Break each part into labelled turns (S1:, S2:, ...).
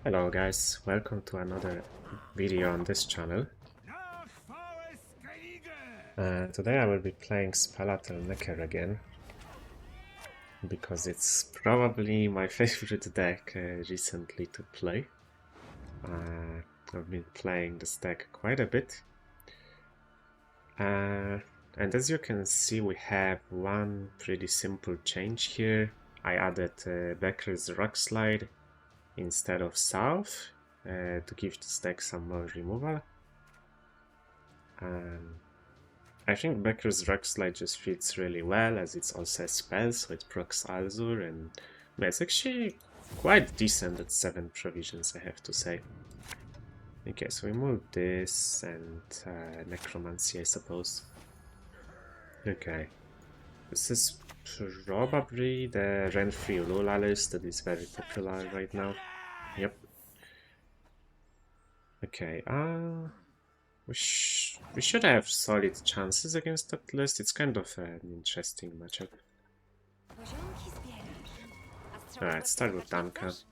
S1: Hello guys, welcome to another video on this channel. Today I will be playing Spalatel Nekker again, because it's probably my favorite deck recently to play. I've been playing this deck quite a bit. And as you can see, we have one pretty simple change here. I added Bekker'S Rockslide instead of South to give this deck some more removal. I think Bekker'S Rockslide just fits really well, as it's also a spell, so it procs Alzur, and it's actually quite decent at 7 provisions, I have to say. Okay, so we move this and Necromancy, I suppose. Okay, this is probably the Renfri Lula list that is very popular right now. Yep. Okay, we should have solid chances against that list. It's kind of an interesting matchup. Alright, start with Danka.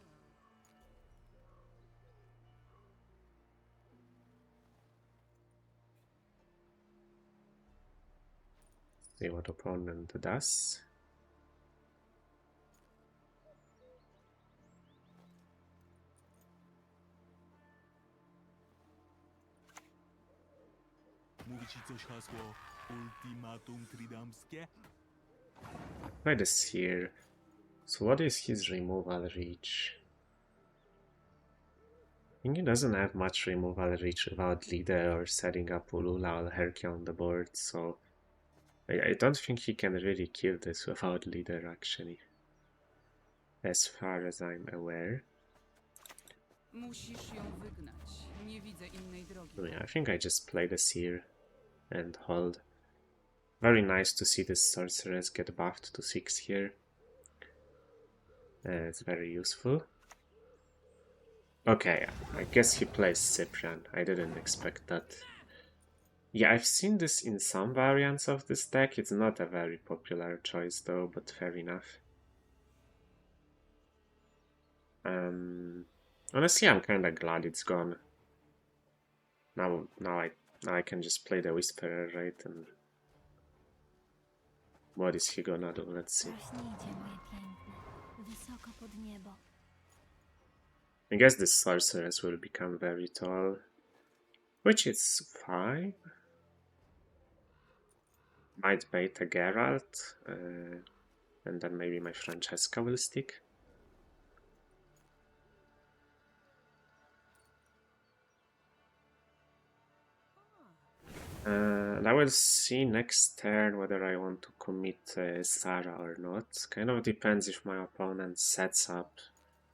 S1: See what opponent does. Play this here. So what is his removal reach? I think he doesn't have much removal reach without leader or setting up Ulula or Herkia on the board, so I don't think he can really kill this without leader, actually, as far as I'm aware. So yeah, I think I just play this here and hold. Very nice to see this sorceress get buffed to 6 here. It's very useful. Okay, I guess he plays Cyprian. I didn't expect that. Yeah, I've seen this in some variants of this deck. It's not a very popular choice though, but fair enough. Honestly, I'm kinda glad it's gone. Now I can just play the Whisperer, right? And what is he gonna do? Let's see. I guess this sorceress will become very tall, which is fine. Might bait a Geralt, and then maybe my Francesca will stick. I will see next turn whether I want to commit Sarah or not. Kind of depends if my opponent sets up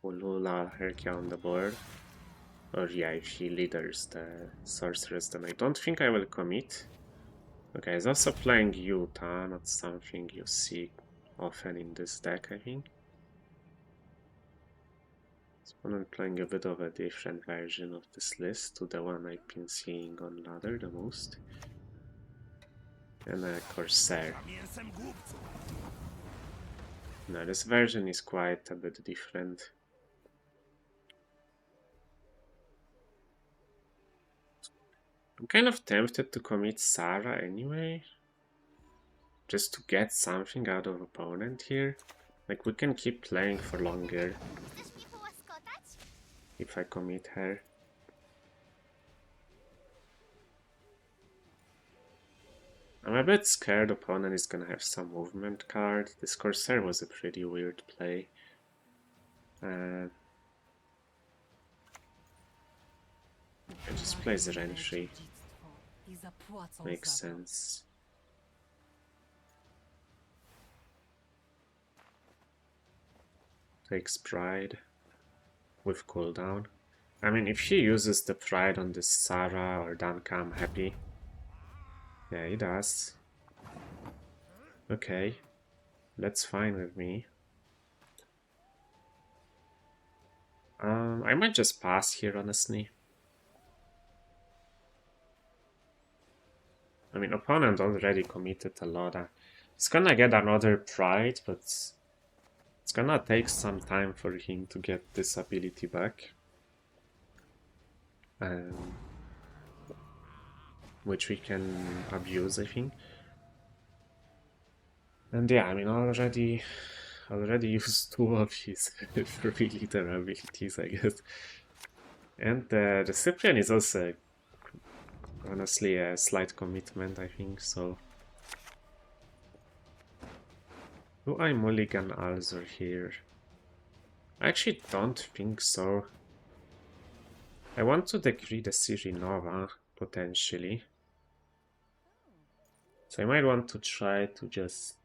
S1: Ulula Herkia on the board. Or yeah, if he leaders the sorceress, then I don't think I will commit. Okay, he's also playing Utah, not something you see often in this deck, I think. His opponent playing a bit of a different version of this list to the one I've been seeing on ladder the most. And a Corsair. No, this version is quite a bit different. I'm kind of tempted to commit Sarah anyway, just to get something out of opponent here. Like, we can keep playing for longer if I commit her. I'm a bit scared opponent is gonna have some movement card. This Corsair was a pretty weird play. I just plays Renfri. Makes sense. Takes Pride with cooldown. I mean, if he uses the Pride on this Sarah or Danka, I'm happy. Yeah, he does. Okay, that's fine with me. I might just pass here, honestly. I mean, opponent already committed a lot. He's gonna get another Pride, but it's gonna take some time for him to get this ability back. which we can abuse, I think. And yeah, I mean, already used 2 of his 3 liter abilities, I guess. And the Cyprian is also honestly a slight commitment, I think, so... Do I mulligan Alzur here? I actually don't think so. I want to decree the Siri Nova, potentially. So I might want to try to just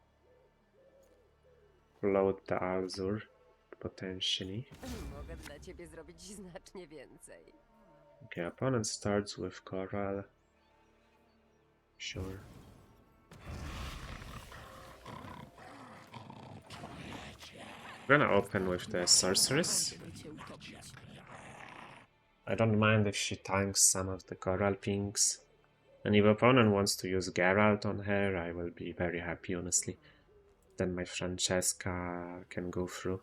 S1: float the Alzur, potentially.
S2: Mogę dla ciebie zrobić znacznie więcej.
S1: Okay, opponent starts with Coral. Sure. I'm gonna open with the Sorceress. I don't mind if she tanks some of the Coral pings. And if opponent wants to use Geralt on her, I will be very happy, honestly. Then my Francesca can go through.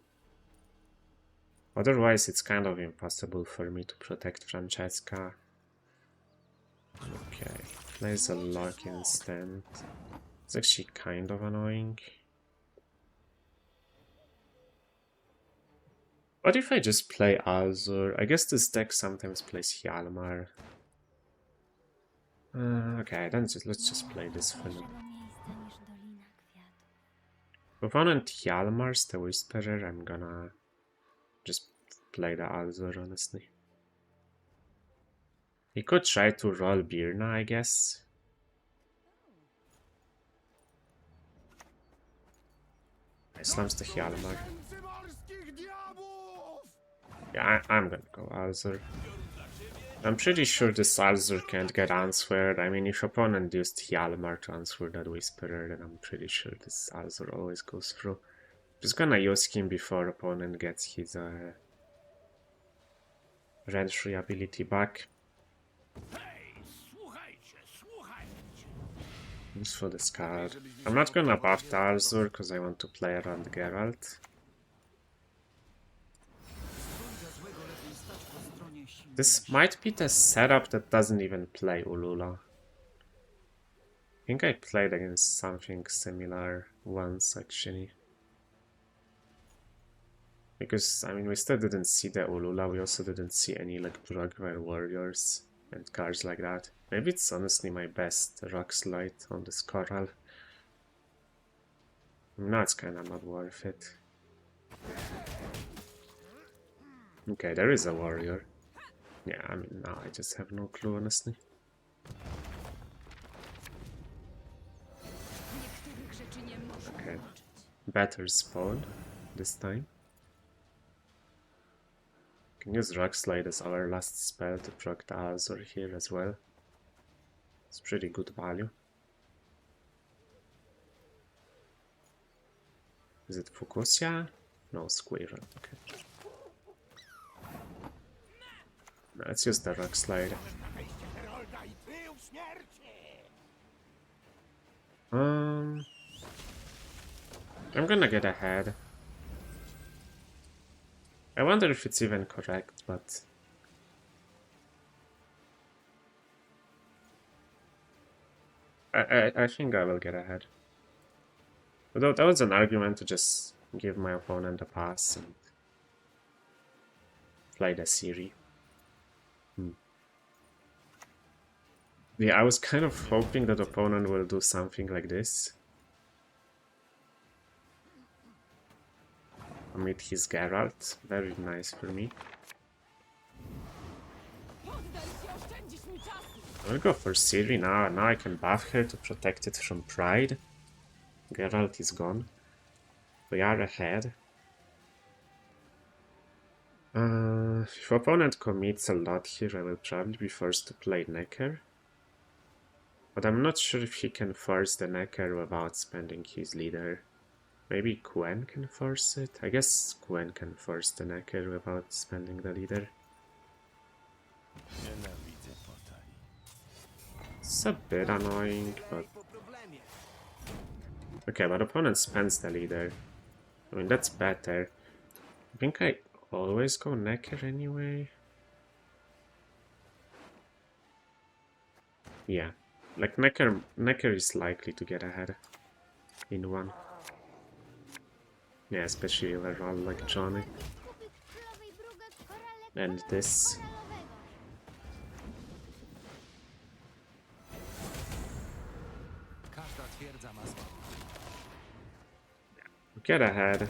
S1: Otherwise, it's kind of impossible for me to protect Francesca. Okay, plays a lock instant. It's actually kind of annoying. What if I just play Alzur? I guess this deck sometimes plays Hjalmar. Okay, then let's just play this for now. Opponent Hjalmar's the Whisperer, I'm gonna just play the Alzur, honestly. He could try to roll Birna, I guess. I slams the Hjalmar. Yeah, I'm gonna go Alzur. I'm pretty sure this Alzur can't get answered. I mean, if opponent used Hjalmar to answer that Whisperer, then I'm pretty sure this Alzur always goes through. Just gonna use him before opponent gets his Renfri ability back. Use for this card. I'm not gonna buff the Alzur because I want to play around Geralt. This might be the setup that doesn't even play Ulula. I think I played against something similar once, actually. Because, I mean, we still didn't see the Ulula, we also didn't see any, like, Brugware Warriors and cards like that. Maybe it's honestly my best Rockslide on this Coral. No, it's kinda not worth it. Okay, there is a Warrior. Yeah, I mean, now I just have no clue, honestly. Okay, better spawn this time. Can use Rockslide as our last spell to proc the Alzur here as well. It's pretty good value. Is it Fukusia? No, Squirrel, okay. Let's use the Rockslide. I'm gonna get ahead. I wonder if it's even correct, but... I think I will get ahead. Although that was an argument to just give my opponent a pass and play the Siri. Yeah, I was kind of hoping that opponent will do something like this. Meet his Geralt. Very nice for me. I'll go for Siri now. Now I can buff her to protect it from Pride. Geralt is gone. We are ahead. If opponent commits a lot here, I will probably be forced to play Nekker. But I'm not sure if he can force the Nekker without spending his leader. Maybe Quen can force it? I guess Quen can force the Nekker without spending the leader. It's a bit annoying, but... Okay, but opponent spends the leader. I mean, that's better. I think I always go Nekker anyway. Yeah. Like Nekker is likely to get ahead in one. Yeah, especially with a role like Johnny. And this.
S3: Każda twierdza ma swoje.
S1: Get ahead.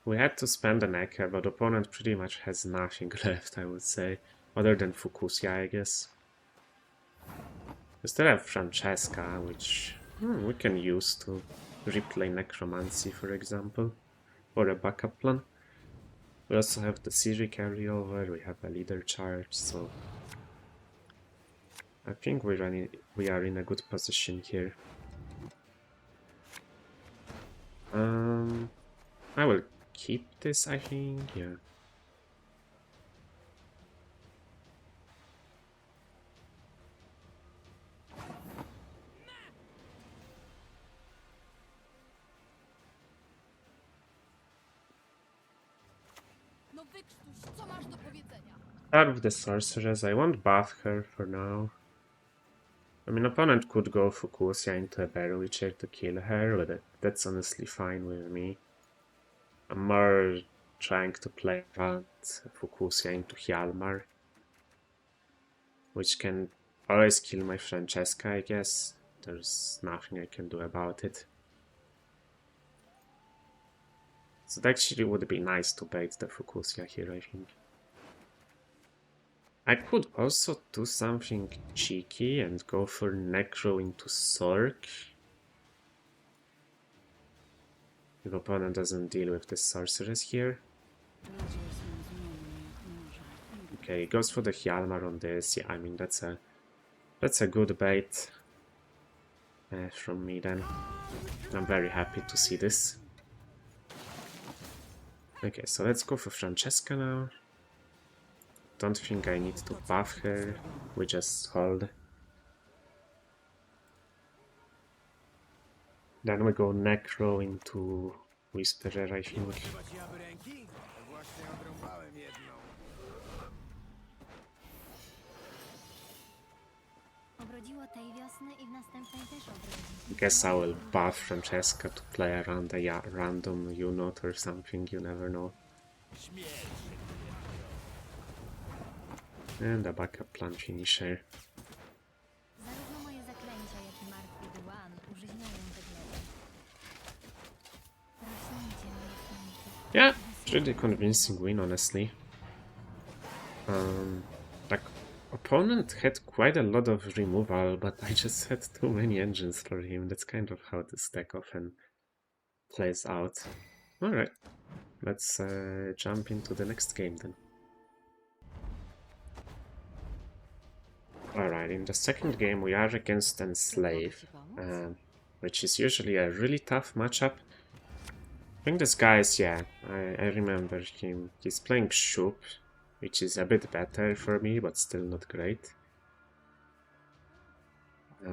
S1: We had to spend an Nekker, but opponent pretty much has nothing left, I would say. Other than Fukusia, I guess. We still have Francesca, which we can use to replay Necromancy, for example. Or a backup plan. We also have the Siri carryover, we have a leader charge, so I think we are in a good position here. I will keep this, I think, yeah.
S4: No wykrztuś, co masz do powiedzenia?
S1: Out of the sorceress, I won't buff her for now. I mean, opponent could go Fukusia into a Barrel Witcher to kill her, but that's honestly fine with me. I'm more trying to play around Fukusia into Hjalmar, which can always kill my Francesca, I guess. There's nothing I can do about it. So that actually would be nice to bait the Fukusia here, I think. I could also do something cheeky and go for Necro into Sork. If opponent doesn't deal with the sorceress here. Okay, he goes for the Hjalmar on this. Yeah, I mean that's a good bait from me then. I'm very happy to see this. Okay, so let's go for Francesca now. Don't think I need to buff her. We just hold. Then we go Necro into Whisperer, I think.
S4: Obrodziło tej wiosny i w następnej też obrodzi.
S1: Guess I will buff Francesca to play around a random unit or something, you never know. And a backup plan finisher.
S4: Zarówno moje zaklęcia, jak i martwy Duan użyźniają wygląd. Rośnijcie, moje słońce.
S1: Yeah, pretty convincing win, honestly. Like, opponent had quite a lot of removal, but I just had too many engines for him. That's kind of how this deck often plays out. Alright, let's jump into the next game then. Alright, in the second game we are against Enslave, which is usually a really tough matchup. I think this guy is, yeah, I remember him. He's playing Shupe, which is a bit better for me, but still not great. Right,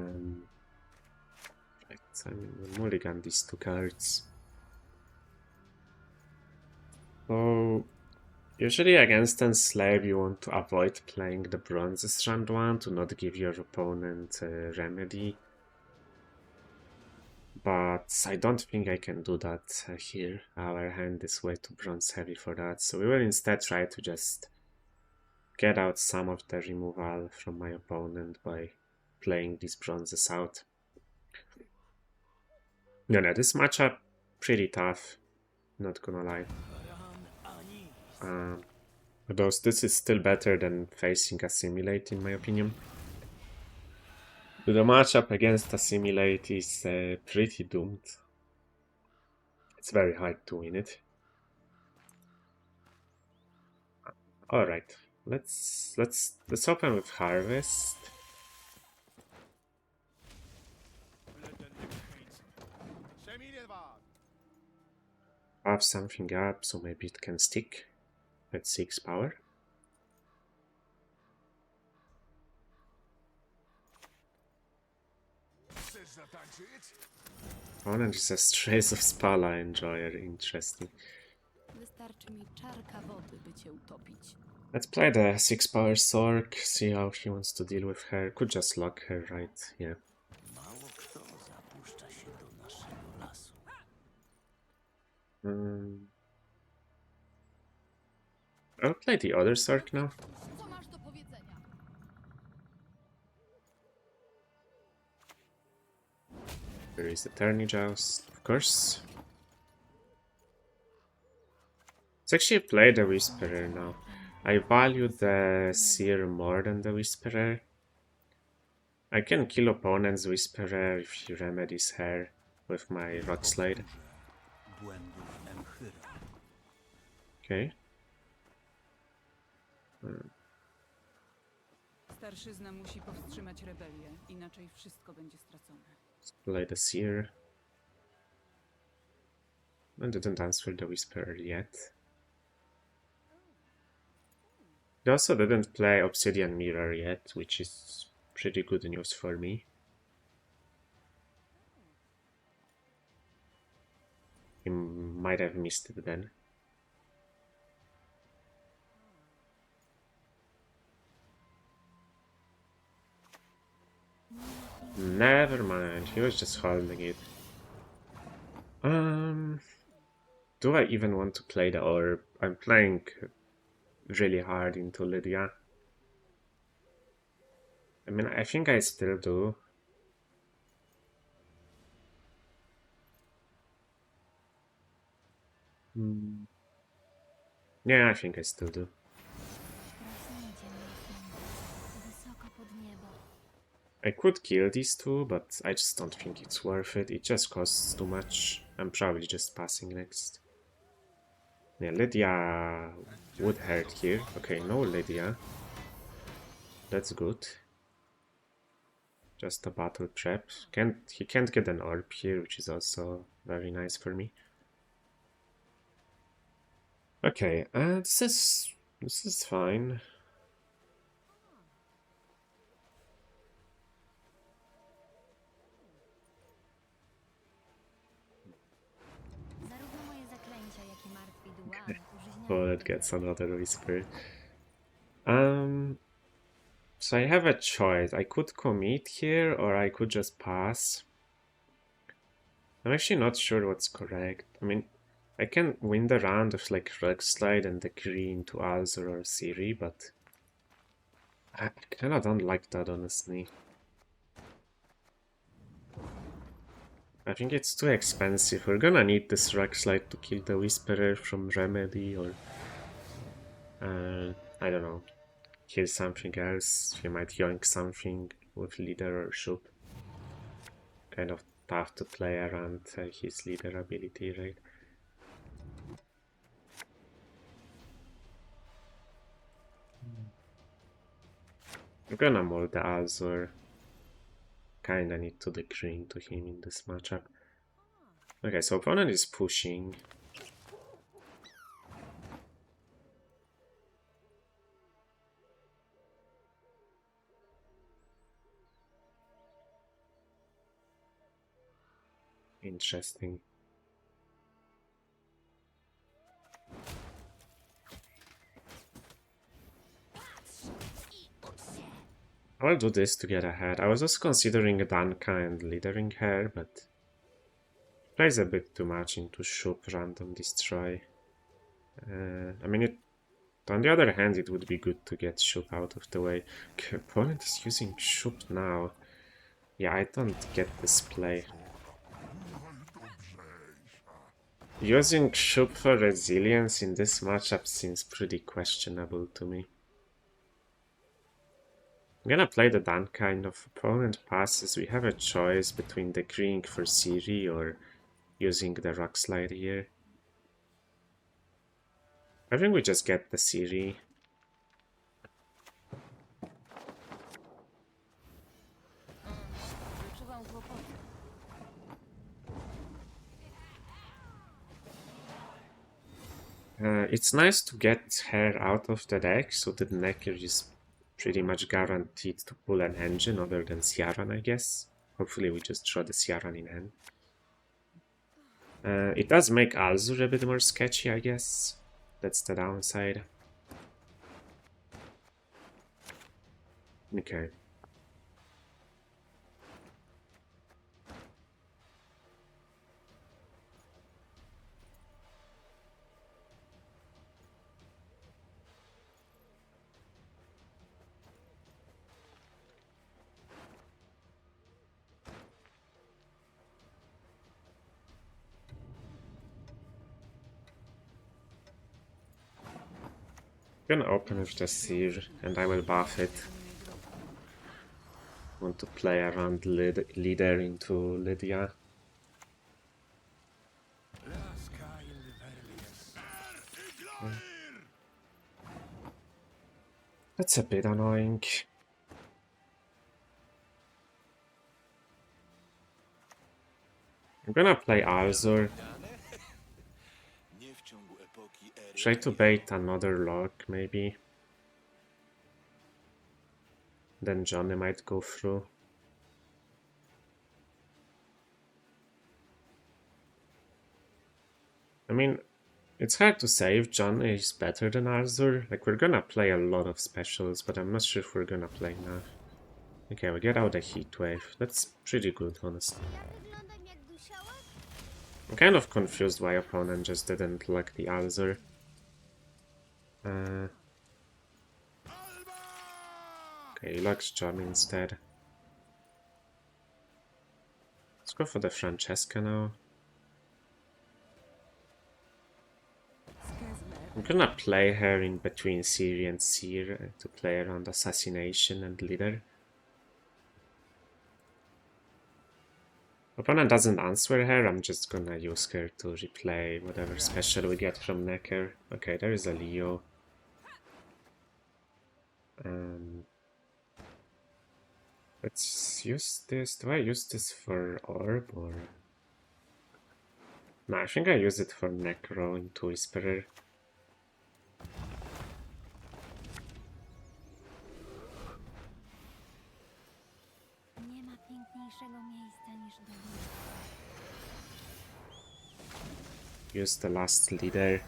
S1: I mean, we'll mulligan these two cards. So, usually against Enslave you want to avoid playing the bronzes round 1 to not give your opponent a remedy. But I don't think I can do that here. Our hand is way too bronze heavy for that, so we will instead try to just get out some of the removal from my opponent by playing these bronzes out. Yeah, this matchup, pretty tough, not gonna lie. Although this is still better than facing Assimilate in my opinion. The matchup against Assimilate is pretty doomed. It's very hard to win it. Alright, let's open with Harvest. Buff something up so maybe it can stick at 6 power. Opponent is a Strays of Spala enjoyer, interesting.
S4: Wystarczy mi czarka wody, by cię utopić.
S1: Let's play the 6 power Sork, see how he wants to deal with her. Could just lock her, right? Yeah. I'll play the other Sork now.
S3: Co masz do powiedzenia?
S1: There is the Tourney Joust, of course. Let's actually play the Whisperer now. I value the Seer more than the Whisperer. I can kill opponent's Whisperer if he remedies her with my Rockslide. Okay.
S3: Starszyzna musi powstrzymać rebelię, inaczej wszystko będzie stracone.
S1: Let's play the Seer. I didn't answer the Whisperer yet. They also didn't play Obsidian Mirror yet, which is pretty good news for me. He might have missed it then. Never mind, he was just holding it. Do I even want to play the orb? I'm playing really hard into Lydia. I mean, I think I still do. Yeah, I think I still do. I could kill these two, but I just don't think it's worth it. It just costs too much. I'm probably just passing next. Yeah, Lydia would hurt here. Okay, no Lydia. That's good. Just a battle prep. He can't get an orb here, which is also very nice for me. Okay, this is fine. Bullet gets another whisper. So I have a choice. I could commit here, or I could just pass. I'm actually not sure what's correct. I mean, I can win the round of like Rockslide and agree into Alzur or Ciri, but I kinda don't like that, honestly. I think it's too expensive. We're gonna need this Rockslide to kill the Whisperer from Remedy, or I don't know, kill something else. He might yoink something with Leader or Shupe. Kind of tough to play around his Leader ability, right? I'm gonna mold the Azure. Kinda need to decree into him in this matchup. Okay, so opponent is pushing. Interesting. I'll do this to get ahead. I was also considering Danka and leadering her, but plays a bit too much into Shupe random destroy. I mean, on the other hand, it would be good to get Shupe out of the way. Okay, opponent is using Shupe now. Yeah, I don't get this play. Using Shupe for resilience in this matchup seems pretty questionable to me. I'm gonna play the Dan kind of opponent passes. We have a choice between decreeing for Ciri or using the Rockslide here. I think we just get the Ciri. It's nice to get her out of the deck so that Nekker is pretty much guaranteed to pull an engine other than Ciaran, I guess. Hopefully we just draw the Ciaran in hand. It does make Alzur a bit more sketchy, I guess. That's the downside. Okay. Gonna open with the Seer, and I will buff it. Want to play around leader into Lydia. That's a bit annoying. I'm gonna play Alzur. Try to bait another lock, maybe. Then Johnny might go through. I mean, it's hard to say if Johnny is better than Alzur. Like, we're gonna play a lot of specials, but I'm not sure if we're gonna play enough. Okay, we get out a heat wave. That's pretty good, honestly. I'm kind of confused why opponent just didn't like the Alzur. Okay, he likes Johnny instead. Let's go for the Francesca now. I'm gonna play her in between Siri and Seer to play around Assassination and Leader. Opponent doesn't answer her, I'm just gonna use her to replay whatever special we get from Nekker. Okay, there is a Leo. Let's use this. Do I use this for Orb or... No, I think I use it for Necro into Whisperer.
S4: Nie ma piękniejszego miejsca niż dolina.
S1: Use the last leader.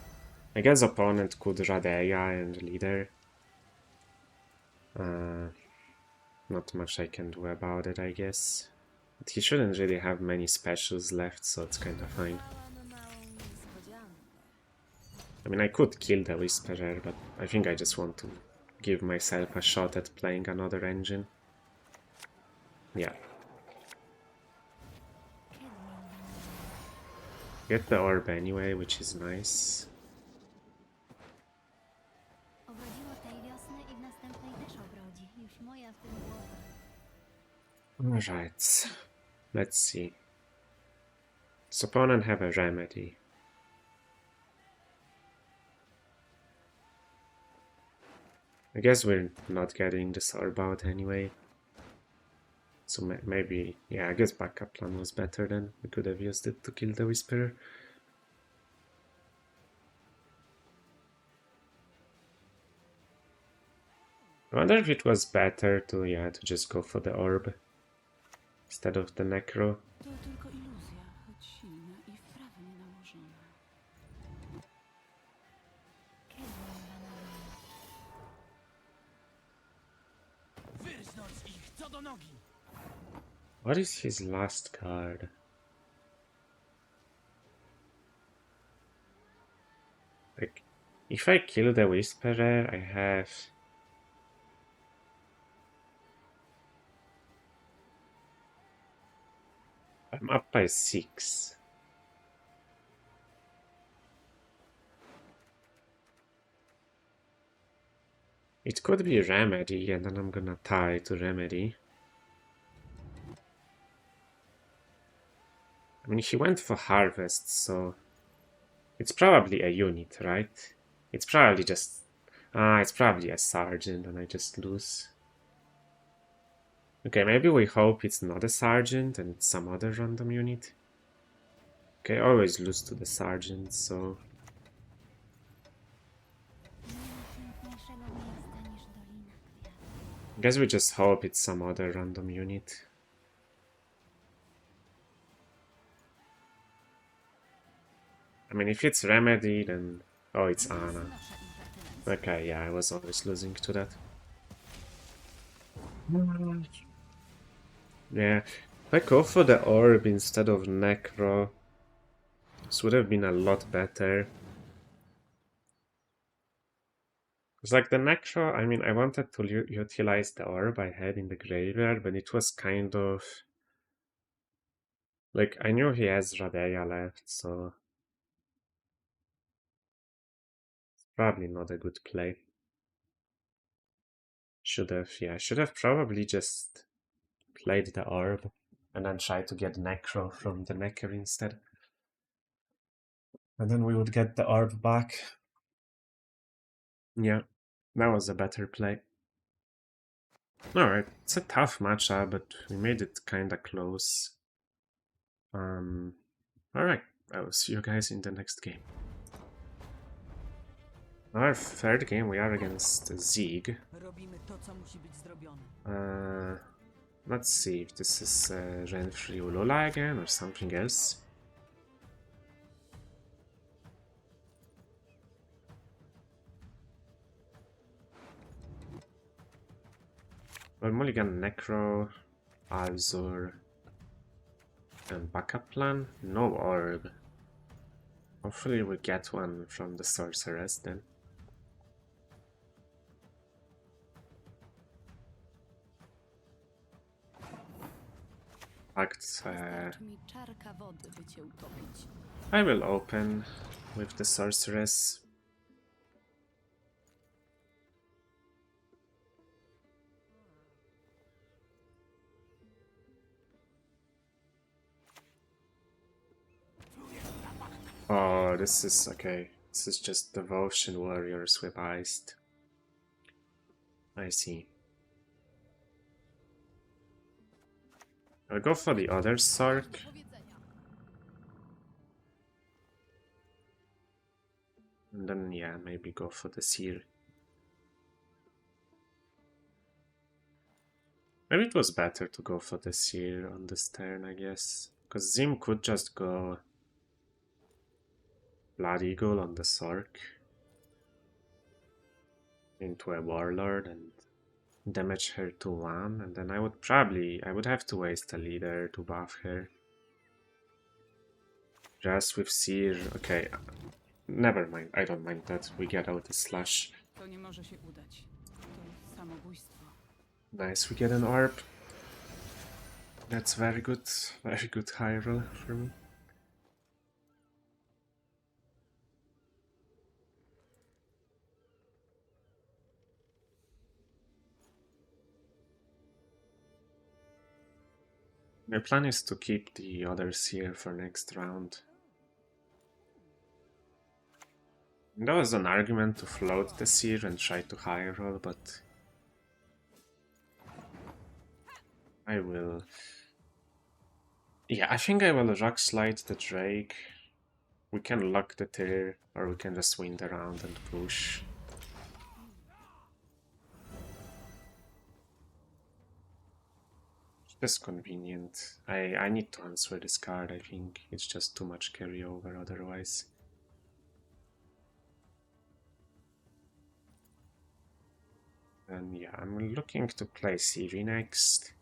S1: I guess opponent could Radeya and leader. Not much I can do about it, I guess. But he shouldn't really have many specials left, so it's kind of fine. I mean, I could kill the Whisperer, but I think I just want to give myself a shot at playing another engine. Yeah. Get the orb anyway, which is nice.
S4: Ogrodziło tej wiosny i w następnej też ogrodzi. Już moja w tym głowa.
S1: Alright. Let's see. Does opponent have a remedy? I guess we're not getting this orb out anyway. So maybe, yeah, I guess backup plan was better then. We could have used it to kill the Whisperer. I wonder if it was better to, yeah, to just go for the orb instead of the Necro.
S3: To tylko iluzja, choć silna i wprawnie nałożona.
S5: Wyrznąć ich co do nogi!
S1: What is his last card? Like, if I kill the Whisperer, I have... I'm up by 6. It could be Remedy, and then I'm gonna tie to Remedy. I mean, he went for Harvest, so... It's probably a unit, right? It's probably just... it's probably a Sergeant, and I just lose. Okay, maybe we hope it's not a Sergeant and it's some other random unit. Okay, I always lose to the Sergeant, so... I guess we just hope it's some other random unit. I mean, if it's Remedy, then... Oh, it's Anna. Okay, yeah, I was always losing to that. Yeah, if I go for the orb instead of Necro, this would have been a lot better. It's like the Necro, I mean, I wanted to utilize the orb I had in the graveyard, but it was kind of... Like, I knew he has Radeya left, so... Probably not a good play. Should have probably just played the orb and then tried to get Necro from the Nekker instead. And then we would get the orb back. Yeah, that was a better play. Alright, it's a tough matchup, but we made it kinda close. Alright, I will see you guys in the next game. Our third game, we are against Zig.
S3: Robimy to, co musi być zrobione.
S1: Let's see if this is Renfri Ulula again or something else. Well, Mulligan, Necro, Azur, and backup plan? No orb. Hopefully we get one from the sorceress then. In fact, I will open with the sorceress. Oh, this is okay. This is just Devotion Warriors with Iced. I see. I'll go for the other Sark. And then, yeah, maybe go for the Seer. Maybe it was better to go for the Seer on this turn, I guess. Because Zim could just go Blood Eagle on the Sark into a Warlord and damage her to 1, and then I would have to waste a leader to buff her. Just with Seer, okay, never mind, I don't mind that, we get out the slash.
S3: To nie może się udać. To samobójstwo.
S1: Nice, we get an orb. That's very good high roll for me. My plan is to keep the others here for next round. There was an argument to float the Seer and try to high roll, but I will... Yeah, I think I will Rockslide the Drake. We can lock the tier, or we can just win the round and push. It's convenient. I need to answer this card, I think. It's just too much carryover otherwise. And yeah, I'm looking to play Siri next.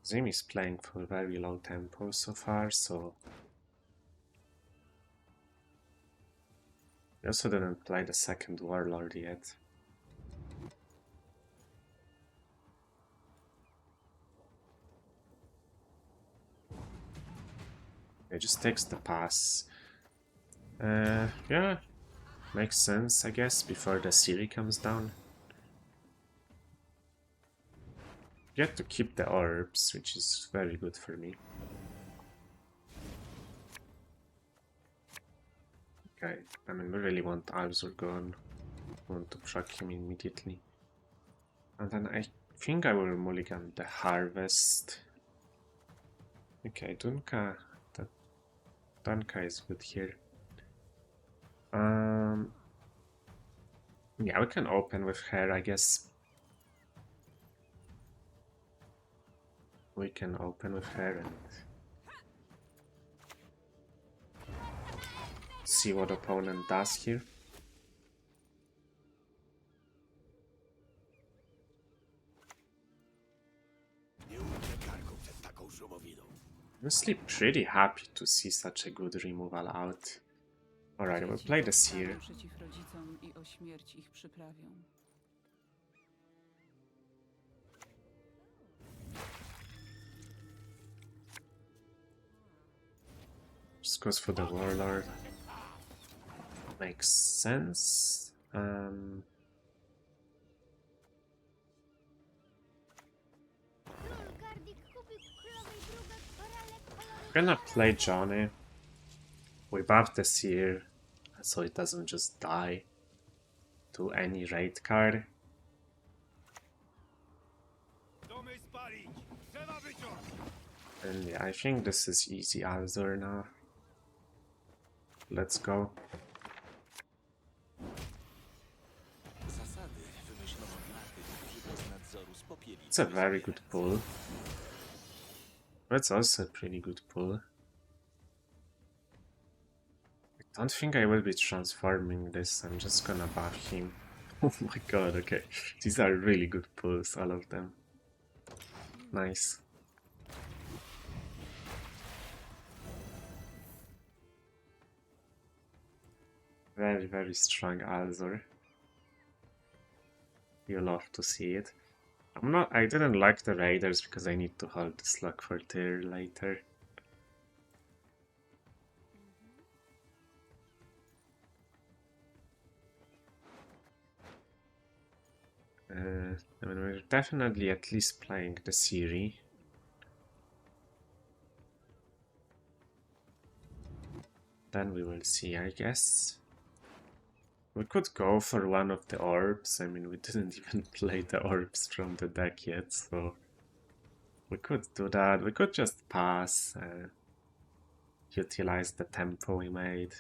S1: Zim is playing for very low tempo so far, so... I also didn't play the second Warlord yet. It just takes the pass. Yeah, makes sense, I guess, before the Siri comes down. Get to keep the orbs, which is very good for me. Okay, I mean, we really want Alzur gone. Want to track him immediately. And then I think I will mulligan the Harvest. Okay, Dunka is good here. Yeah, we can open with her, I guess. We can open with her and see what opponent does here. Honestly, pretty happy to see such a good removal out. Alright, we'll
S3: Dzieci
S1: play the
S3: powstaną
S1: Seer.
S3: przeciw rodzicom i o śmierć ich przyprawią.
S1: Just goes for the Warlord. Makes sense.
S4: Król Gardik kupił królowej drugą korale koloru.
S1: Gonna play Johnny. We buff the Seer so it doesn't just die to any raid card. And yeah, I think this is easy Alzur now. Let's go.
S5: Zasady wymyślono dla tych, którzy bez nadzoru spopieli.
S1: It's a very good pull. That's also a pretty good pull. I don't think I will be transforming this, I'm just gonna buff him. Oh my god, okay. These are really good pulls, all of them. Nice. Very, very strong Alzur. You love to see it. I didn't like the Raiders because I need to hold this luck for tier later. I mean, we're definitely at least playing the series. Then we will see, I guess. We could go for one of the orbs. I mean, we didn't even play the orbs from the deck yet, so we could do that. We could just pass, utilize the tempo we made,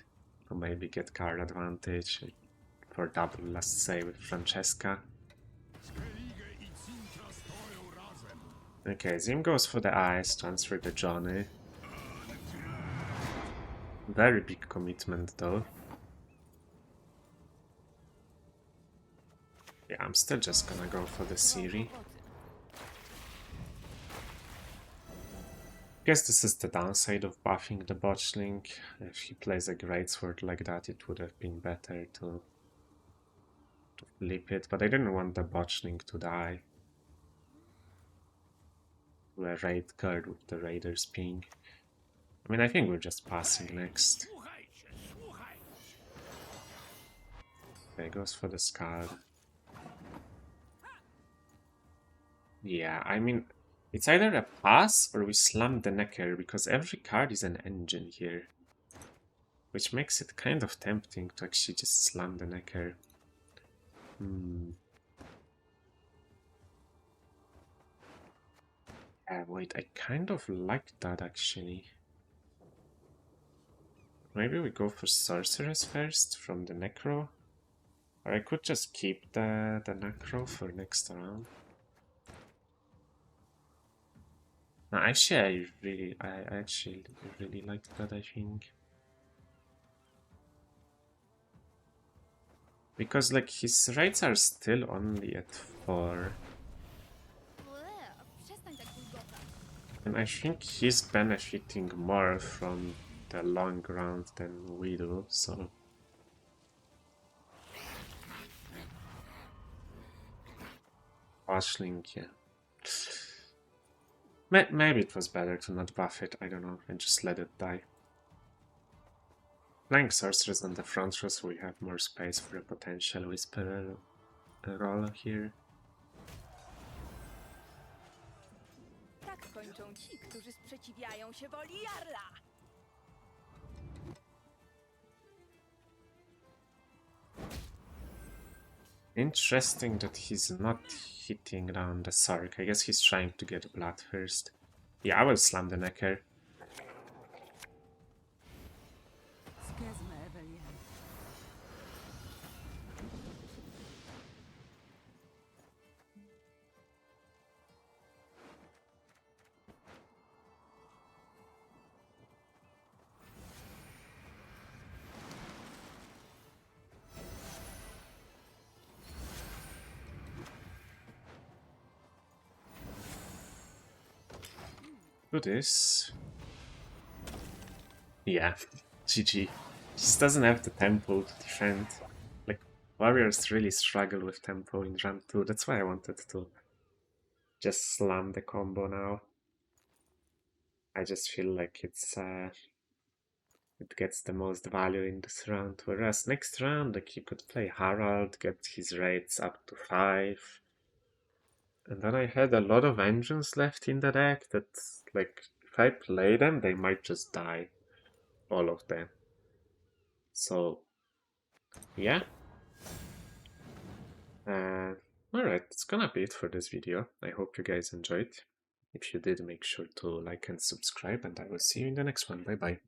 S1: or maybe get card advantage for double, let's say, with Francesca. Okay, Zim goes for the ice, transfer the Johnny. Very big commitment though. Yeah, I'm still just gonna go for the Siri. Guess this is the downside of buffing the botchling. If he plays a greatsword like that, it would have been better to flip it, but I didn't want the botchling to die. To a raid card with the Raiders ping. I mean, I think we're just passing next. Okay, goes for the Scald. Yeah, I mean, it's either a pass or we slam the Nekker, because every card is an engine here. Which makes it kind of tempting to actually just slam the Nekker. Wait, I kind of like that actually. Maybe we go for Sorceress first from the Necro. Or I could just keep the Necro for next round. No, actually, I actually really like that, I think. Because, like, his rates are still only at 4.
S4: Przestań tak bulgotać.
S1: And I think he's benefiting more from the long round than we do, so... Washling, yeah. Maybe it was better to not buff it, I don't know, and just let it die. Playing Sorceress on the front row, so we have more space for a potential Whisperer roll here.
S2: Tak kończą ci, którzy sprzeciwiają się woli Jarla.
S1: Interesting that he's not hitting down the Sark. I guess he's trying to get blood first. Yeah, I will slam the Nekker.
S3: Skezmę Ewelię.
S1: Do this. Yeah, GG. Just doesn't have the tempo to defend. Like, warriors really struggle with tempo in round 2. That's why I wanted to just slam the combo now. I just feel like it gets the most value in this round. Whereas next round, like, you could play Harald, get his rates up to 5. And then I had a lot of engines left in the deck that, like, if I play them, they might just die. All of them. So, yeah. Alright, that's gonna be it for this video. I hope you guys enjoyed. If you did, make sure to like and subscribe, and I will see you in the next one. Bye bye.